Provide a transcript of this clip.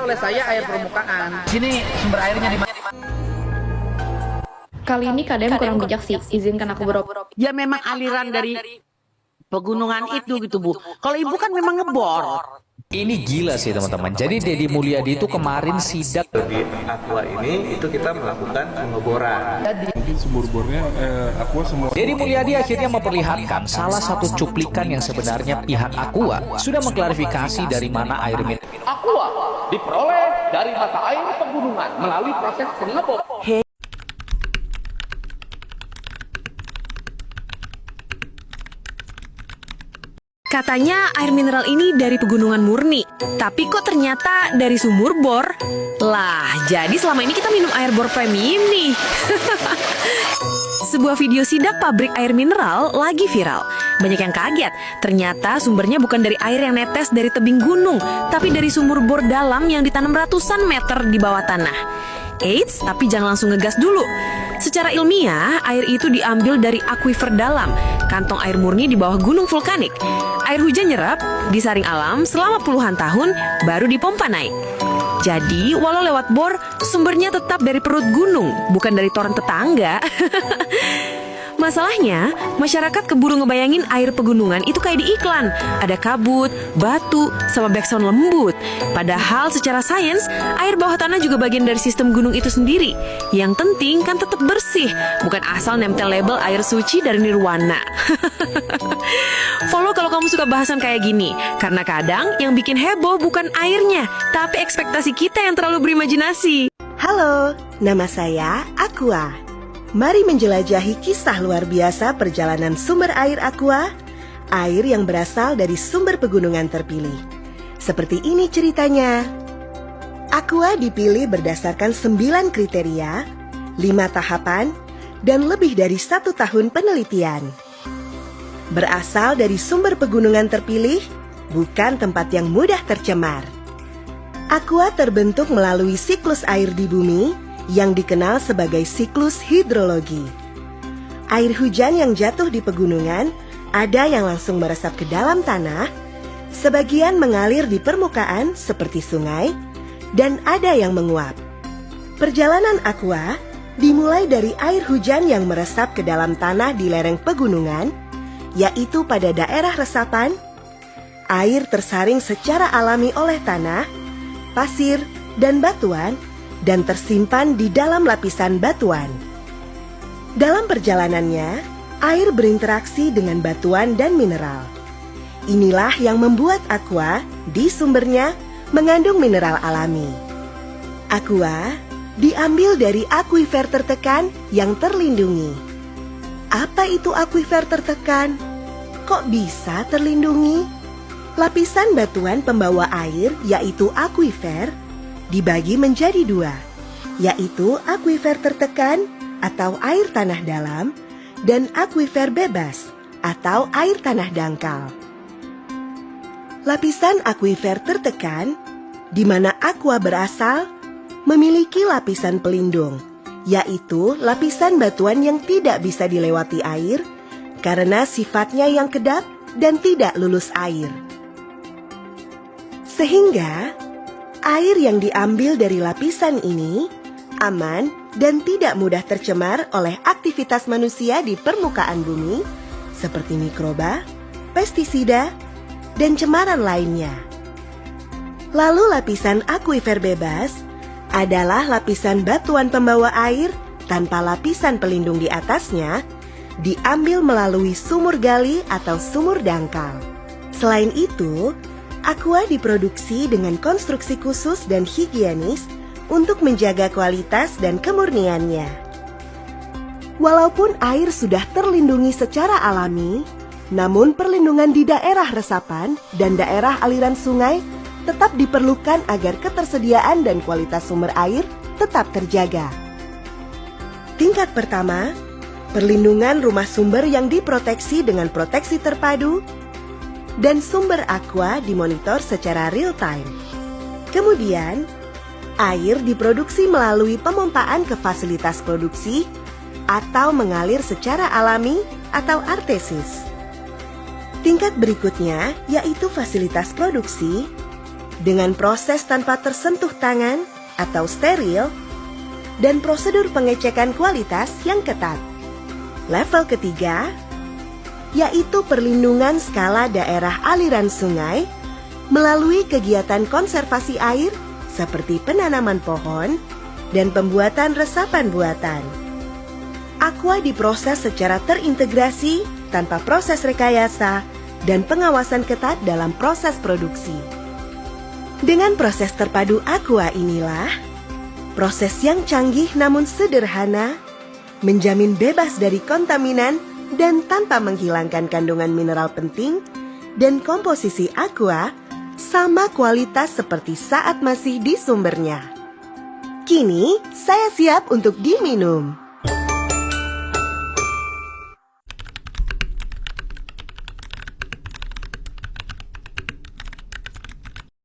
oleh saya air permukaan. Sini sumber airnya di mana? Kali ini KDM kurang bijak sih, izinkan aku berobat. Ya memang aliran dari pegunungan itu gitu Bu. Kalau Ibu kan memang ngebor. Ini gila sih teman-teman. Jadi Deddy Mulyadi itu kemarin sidak Di Aqua ini itu kita melakukan pengeboran. Mungkin sumur bornya Aqua semua. Deddy Mulyadi akhirnya memperlihatkan salah satu cuplikan yang sebenarnya pihak Aqua sudah mengklarifikasi dari mana air minum. Aqua diperoleh dari mata air pegunungan melalui proses pengeboran. Katanya air mineral ini dari pegunungan murni, tapi kok ternyata dari sumur bor? Lah, jadi selama ini kita minum air bor premium nih. Sebuah video sidak pabrik air mineral lagi viral. Banyak yang kaget, ternyata sumbernya bukan dari air yang netes dari tebing gunung, tapi dari sumur bor dalam yang ditanam ratusan meter di bawah tanah. Eits, tapi jangan langsung ngegas dulu. Secara ilmiah, air itu diambil dari akuifer dalam, kantong air murni di bawah gunung vulkanik. Air hujan nyerap, disaring alam selama puluhan tahun, baru dipompa naik. Jadi, walau lewat bor, sumbernya tetap dari perut gunung, bukan dari toren tetangga. Masalahnya, masyarakat keburu ngebayangin air pegunungan itu kayak di iklan. Ada kabut, batu, sama backsound lembut. Padahal secara sains, air bawah tanah juga bagian dari sistem gunung itu sendiri. Yang penting kan tetap bersih, bukan asal nempel label air suci dari nirwana. Follow kalau kamu suka bahasan kayak gini, karena kadang yang bikin heboh bukan airnya, tapi ekspektasi kita yang terlalu berimajinasi. Halo, nama saya Aqua. Mari menjelajahi kisah luar biasa perjalanan sumber air Aqua, air yang berasal dari sumber pegunungan terpilih. Seperti ini ceritanya. Aqua dipilih berdasarkan 9 kriteria, 5 tahapan, dan lebih dari 1 tahun penelitian. Berasal dari sumber pegunungan terpilih, bukan tempat yang mudah tercemar. Aqua terbentuk melalui siklus air di bumi, yang dikenal sebagai siklus hidrologi. Air hujan yang jatuh di pegunungan ada yang langsung meresap ke dalam tanah, sebagian mengalir di permukaan seperti sungai, dan ada yang menguap. Perjalanan Aqua dimulai dari air hujan yang meresap ke dalam tanah di lereng pegunungan, yaitu pada daerah resapan. Air tersaring secara alami oleh tanah, pasir, dan batuan, dan tersimpan di dalam lapisan batuan. Dalam perjalanannya, air berinteraksi dengan batuan dan mineral. Inilah yang membuat Aqua di sumbernya mengandung mineral alami. Aqua diambil dari akuifer tertekan yang terlindungi. Apa itu akuifer tertekan? Kok bisa terlindungi? Lapisan batuan pembawa air, yaitu akuifer, dibagi menjadi 2, yaitu akuifer tertekan atau air tanah dalam dan akuifer bebas atau air tanah dangkal. Lapisan akuifer tertekan, di mana Aqua berasal, memiliki lapisan pelindung, yaitu lapisan batuan yang tidak bisa dilewati air karena sifatnya yang kedap dan tidak lulus air. Sehingga air yang diambil dari lapisan ini aman dan tidak mudah tercemar oleh aktivitas manusia di permukaan bumi seperti mikroba, pestisida, dan cemaran lainnya. Lalu lapisan akuifer bebas adalah lapisan batuan pembawa air tanpa lapisan pelindung di atasnya, diambil melalui sumur gali atau sumur dangkal. Selain itu, Aqua diproduksi dengan konstruksi khusus dan higienis untuk menjaga kualitas dan kemurniannya. Walaupun air sudah terlindungi secara alami, namun perlindungan di daerah resapan dan daerah aliran sungai tetap diperlukan agar ketersediaan dan kualitas sumber air tetap terjaga. Tingkat pertama, perlindungan rumah sumber yang diproteksi dengan proteksi terpadu, dan sumber Aqua dimonitor secara real time. Kemudian, air diproduksi melalui pemompaan ke fasilitas produksi atau mengalir secara alami atau artesis. Tingkat berikutnya yaitu fasilitas produksi, dengan proses tanpa tersentuh tangan atau steril, dan prosedur pengecekan kualitas yang ketat. Level ketiga, yaitu perlindungan skala daerah aliran sungai melalui kegiatan konservasi air seperti penanaman pohon dan pembuatan resapan buatan. Aqua diproses secara terintegrasi tanpa proses rekayasa dan pengawasan ketat dalam proses produksi. Dengan proses terpadu Aqua inilah, proses yang canggih namun sederhana, menjamin bebas dari kontaminan dan tanpa menghilangkan kandungan mineral penting, dan komposisi Aqua sama kualitas seperti saat masih di sumbernya. Kini saya siap untuk diminum.